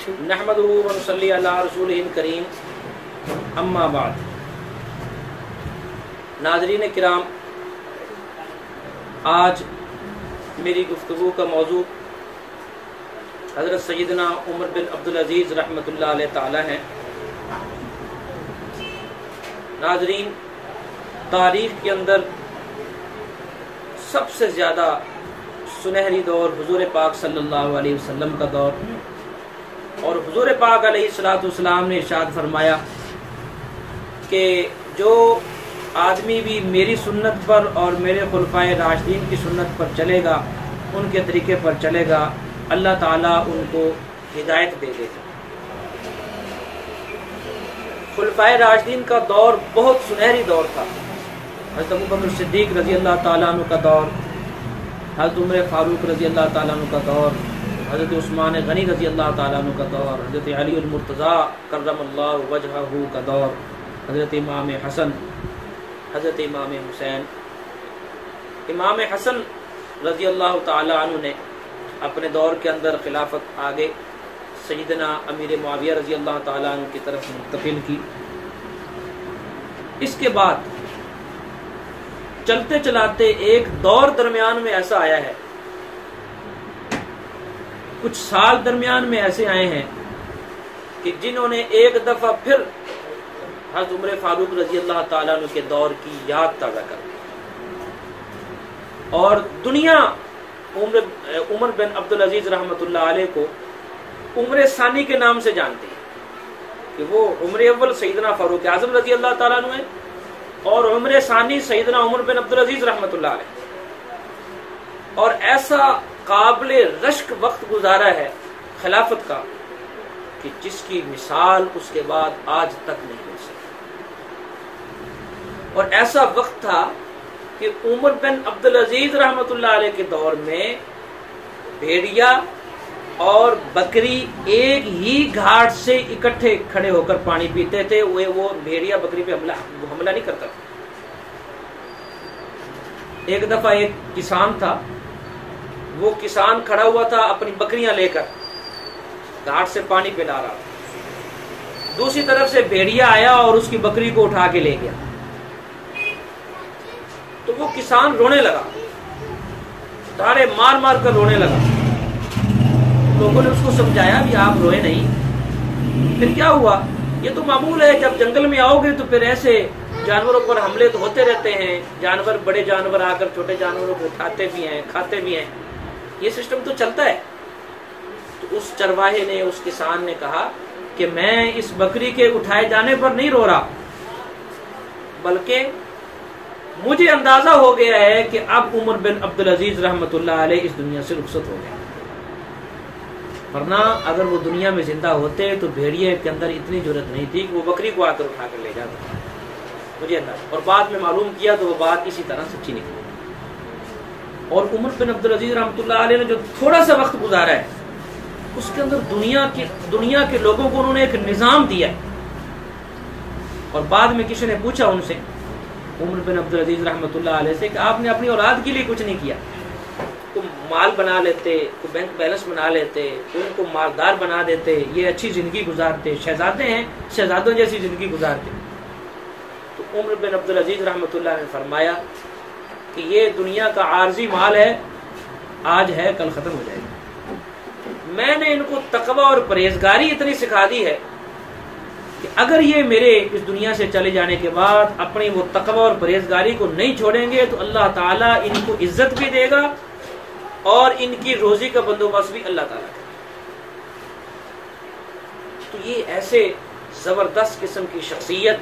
नहमदुहु व नसल्ली अला रसूलिहिल करीम अम्मा बाद। नाज़रीन किराम, आज मेरी गुफ्तगू का मौजू हज़रत सैयदना उमर बिन अब्दुल अज़ीज़ रहमतुल्लाह अलैह ताला है। नाज़रीन, तारीख़ के अंदर सबसे ज़्यादा सुनहरी दौर हुज़ूर पाक सल्लल्लाहु अलैहि वसल्लम का दौर, और हुज़ूर पाक अलैहिस्सलातु वस्सलाम ने इरशाद फरमाया कि जो आदमी भी मेरी सुन्नत पर और मेरे खुलफाए राशिदीन की सुन्नत पर चलेगा, उनके तरीके पर चलेगा, अल्लाह ताला उनको हिदायत दे देगा। खुलफाए राशिदीन का दौर बहुत सुनहरी दौर था। हज़रत अबू बकर सिद्दीक़ रज़ी अल्लाह ताला अन्हु का दौर, हज़रत उमर फारूक रज़ी अल्लाह ताला अन्हु का दौर, हज़रत उस्मान गनी रज़ी अल्लाह ताला अन्हु का दौर, हज़रत अली अल मुर्तज़ा कर्रमल्लाहु वजहहु का दौर, हज़रत इमाम हसन, हज़रत इमाम हुसैन। इमाम हसन रज़ी अल्लाह ताला अन्हु ने अपने दौर के अंदर खिलाफत आगे सैयदना अमीर मुआविया रज़ी अल्लाह ताला अन्हु की तरफ मुंतकिल की। इसके बाद चलते चलाते एक दौर दरमियान में ऐसा आया है, कुछ साल दरमियान में ऐसे आए हैं कि जिन्होंने एक दफा फिर हज़रत उमर फारूक रज़ी अल्लाह ताला अन्हु के दौर की याद ताज़ा कर दी, और दुनिया उमर बिन अब्दुल अज़ीज़ रहमतुल्लाह अलैह को उमर सानी के नाम से जानती है कि वो उमर अव्वल सैयदना फारूक आज़म रज़ी अल्लाह ताला अन्हु है, और उमर सानी सैयदना उमर बिन अब्दुल अज़ीज़ रहमतुल्लाह अलैह। और ऐसा काबिल रश्क वक्त गुजारा है खिलाफत का कि जिसकी मिसाल उसके बाद आज तक नहीं मिल सकी। और ऐसा वक्त था कि उमर बिन अब्दुल अज़ीज़ रहमतुल्लाह अलैह के दौर में भेड़िया और बकरी एक ही घाट से इकट्ठे खड़े होकर पानी पीते थे। वो भेड़िया बकरी पे हमला नहीं करता था। एक दफा एक किसान था, वो किसान खड़ा हुआ था अपनी बकरियां लेकर, घाट से पानी पिला रहा था। दूसरी तरफ से भेड़िया आया और उसकी बकरी को उठा के ले गया। तो वो किसान रोने लगा, ताड़े मार मार कर रोने लगा। लोगों ने उसको समझाया भी आप रोए नहीं। फिर क्या हुआ, ये तो मामूल है, जब जंगल में आओगे तो फिर ऐसे जानवरों पर हमले तो होते रहते हैं। जानवर, बड़े जानवर आकर छोटे जानवरों को उठाते भी हैं, खाते भी हैं, ये सिस्टम तो चलता है। तो उस चरवाहे ने, उस किसान ने कहा कि मैं इस बकरी के उठाए जाने पर नहीं रो रहा, बल्कि मुझे अंदाजा हो गया है कि अब उमर बिन अब्दुल अज़ीज़ रहमतुल्लाह अलैह इस दुनिया से रुखसत हो गया, वरना अगर वो दुनिया में जिंदा होते तो भेड़िए के अंदर इतनी जरूरत नहीं थी कि वो बकरी को आकर उठा कर ले जाता, मुझे अंदाजा। और बाद में मालूम किया तो वो बात इसी तरह सच्ची निकली। और उमर बिन अब्दुल अज़ीज़ रहमतुल्लाह अलैह ने जो थोड़ा सा वक्त गुजारा है, उसके अंदर दुनिया के लोगों को उन्होंने एक निजाम दिया। और बाद में किसी ने पूछा उनसे, उमर बिन अब्दुल अज़ीज़ रहमतुल्लाह अलैह से, कि आपने अपनी औलाद के लिए कुछ नहीं किया, को माल बना लेते, को बैंक बैलेंस बना लेते, को उनको मालदार बना देते, ये अच्छी जिंदगी गुजारते, शहजादे हैं, शहजादों जैसी जिंदगी गुजारते। तो उमर बिन अब्दुल अज़ीज़ रहमतुल्लाह ने फरमाया कि ये दुनिया का आर्जी माल है, आज है कल खत्म हो जाएगा। मैंने इनको तकवा और परहेजगारी इतनी सिखा दी है कि अगर ये मेरे इस दुनिया से चले जाने के बाद अपनी वो तकवा और परहेजगारी को नहीं छोड़ेंगे तो अल्लाह ताला इनको इज्जत भी देगा और इनकी रोजी का बंदोबस्त भी अल्लाह ताला करेगा। तो ये ऐसे जबरदस्त किस्म की शख्सियत,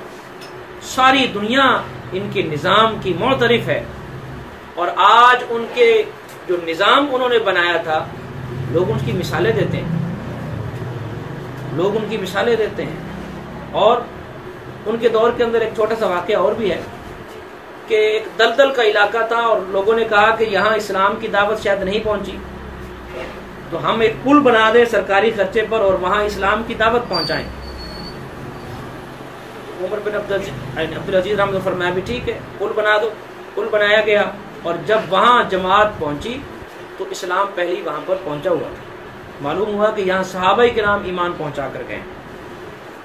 सारी दुनिया इनके निजाम की मोतरिफ है। और आज उनके जो निजाम उन्होंने बनाया था, लोग उनकी मिसालें देते हैं, लोग उनकी मिसालें देते हैं। और उनके दौर के अंदर एक छोटा सा वाकया और भी है कि एक दलदल का इलाका था और लोगों ने कहा कि यहाँ इस्लाम की दावत शायद नहीं पहुंची, तो हम एक पुल बना दें सरकारी खर्चे पर और वहां इस्लाम की दावत पहुंचाएं। उमर बिन अब्दुल अज़ीज़ रहमतुल्लाह ने फरमाया भी ठीक है, पुल बना दो। पुल बनाया गया और जब वहां जमात पहुंची तो इस्लाम पहले ही वहां पर पहुंचा हुआ था। معلوم ہوا کہ یہاں صحابہ کرام ایمان پہنچا کر گئے،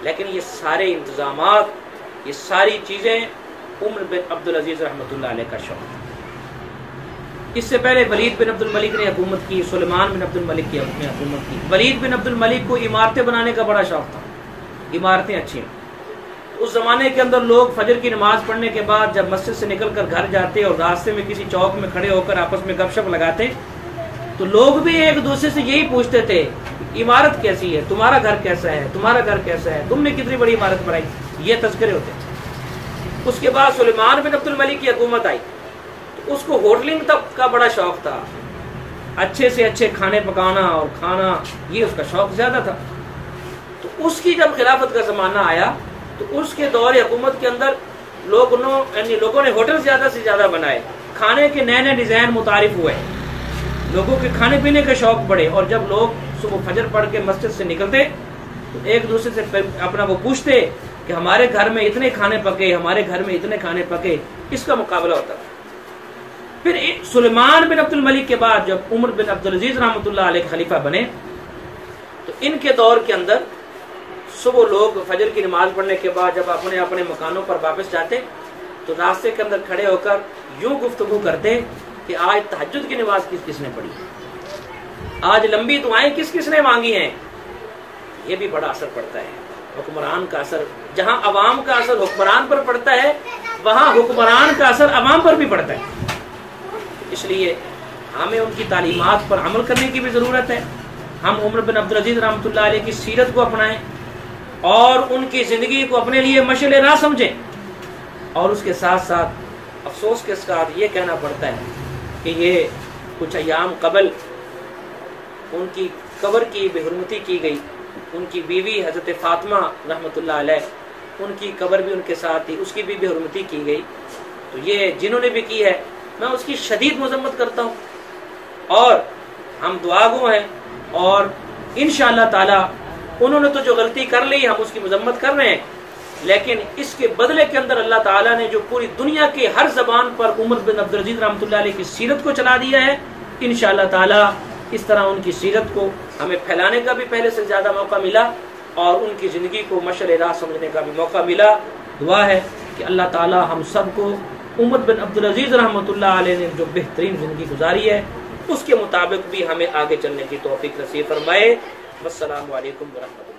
لیکن یہ سارے انتظامات، یہ ساری چیزیں عمر بن عبدالعزیز رحمۃ اللہ علیہ کا شوق تھا۔ اس سے پہلے ولید بن عبد الملک نے حکومت کی، سلیمان بن عبد الملک نے حکومت کی۔ ولید بن عبد الملک کو عمارتیں بنانے کا بڑا شوق تھا، عمارتیں اچھی ہیں۔ اس زمانے کے اندر لوگ فجر کی نماز پڑھنے کے بعد جب مسجد سے نکل کر گھر جاتے اور راستے میں کسی چوک میں کھڑے ہو کر آپس میں گپ شپ لگاتے تو لوگ بھی ایک دوسرے سے یہی پوچھتے تھے عمارت کیسی ہے، تمہارا گھر کیسا ہے، تمہارا گھر کیسا ہے، تم نے کتنی بڑی عمارت بنائی، یہ تذکرے ہوتے تھے۔ اس کے بعد سلیمان بن عبد الملک کی حکومت آئی تو اس کو ہوٹلنگ تک کا بڑا شوق تھا، اچھے سے اچھے کھانے پکانا اور کھانا، یہ اس کا شوق زیادہ تھا۔ تو اس کی جب خلافت کا زمانہ آیا تو اس کے دور حکومت کے اندر لوگوں نے ہوٹل زیادہ سے زیادہ بنائے، کھانے کے نئے نئے ڈیزائن متعارف ہوئے، لوگوں کے کھانے پینے کے شوق بڑھے، اور جب لوگ صبح فجر پڑھ کے مسجد سے نکلتے تو ایک دوسرے سے اپنا وہ پوچھتے کہ ہمارے گھر میں اتنے کھانے پکے، ہمارے گھر میں اتنے کھانے پکے، اس کا مقابلہ ہوتا تھا۔ پھر سلیمان بن عبد الملک کے بعد جب عمر بن عبدالعزیز رحمۃ اللہ علیہ خلیفہ بنے تو ان کے دور کے اندر صبح لوگ فجر کی نماز پڑھنے کے بعد جب اپنے اپنے مکانوں پر واپس جاتے تو راستے کے اندر کھڑے ہو کر یوں گفتگو کرتے کہ آج تہجد کی نماز کس کس نے پڑھی، آج لمبی دعائیں کس کس نے مانگی ہیں۔ یہ بھی بڑا اثر پڑتا ہے، حکمران کا اثر، جہاں عوام کا اثر حکمران پر پڑتا ہے وہاں حکمران کا اثر عوام پر بھی پڑتا ہے۔ اس لیے ہمیں ان کی تعلیمات پر عمل کرنے کی بھی ضرورت ہے۔ ہم عمر بن عبدالعزیز رحمۃ اللہ علیہ کی سیرت کو اپنائیں اور ان کی زندگی کو اپنے لیے مشعل راہ سمجھیں، اور اس کے ساتھ ساتھ افسوس کے ساتھ یہ کہنا پڑتا ہے کہ یہ کچھ ایام قبل ان کی قبر کی بے حرمتی کی گئی، ان کی بیوی حضرت فاطمہ رحمۃ اللہ علیہ، ان کی قبر بھی ان کے ساتھ تھی، اس کی بھی بے حرمتی کی گئی۔ تو یہ جنہوں نے بھی کی ہے میں اس کی شدید مذمت کرتا ہوں، اور ہم دعا گو ہیں، اور انشاءاللہ تعالی انہوں نے تو جو غلطی کر لی ہم اس کی مذمت کر رہے ہیں، لیکن اس کے بدلے کے اندر اللہ تعالیٰ نے جو پوری دنیا کی ہر زبان پر عمر بن عبدالعزیز رحمۃ اللہ علیہ کی سیرت کو چلا دیا ہے، انشاءاللہ تعالیٰ اس طرح ان کی سیرت کو ہمیں پھیلانے کا بھی پہلے سے زیادہ موقع ملا اور ان کی زندگی کو مشعل راہ سمجھنے کا بھی موقع ملا۔ دعا ہے کہ اللہ تعالیٰ ہم سب کو عمر بن عبدالعزیز رحمۃ اللہ علیہ نے جو بہترین زندگی گزاری ہے اس کے مطابق بھی ہمیں آگے چلنے کی توفیق نصیب فرمائے۔ والسلام علیکم ورحمۃ اللہ۔